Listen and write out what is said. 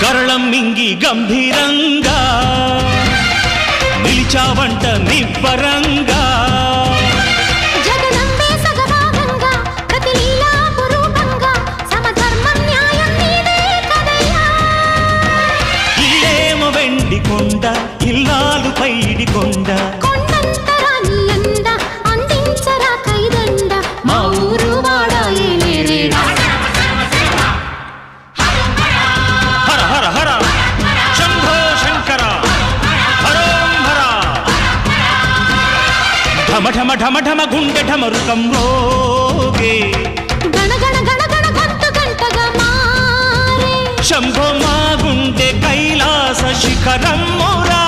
కరళం మింగి గంభీరంగా నిలిచావంట నిబ్బరంగా జగనంబే సగభాగంగా ప్రతి లీలా పురూపంగా సమధర్మం న్యాయం నీదే కదయ్యా ఇల్లేమో వెండి కొండ ఇల్లాలు పైడి కొండ కొండంతరా నీ అండ అందించరా కైదండ మా ఊరు వాడా ఏలేరే హర హర హర శంభో శంకర హరోం హర ఢమ ఢమ ఢమ ఢమ గుండె ఢమరుకం రోగే గణ గణ గణ గణ గొంతు గంటగా మారే శంభో మా గుండె కైలాస శిఖరం మోరా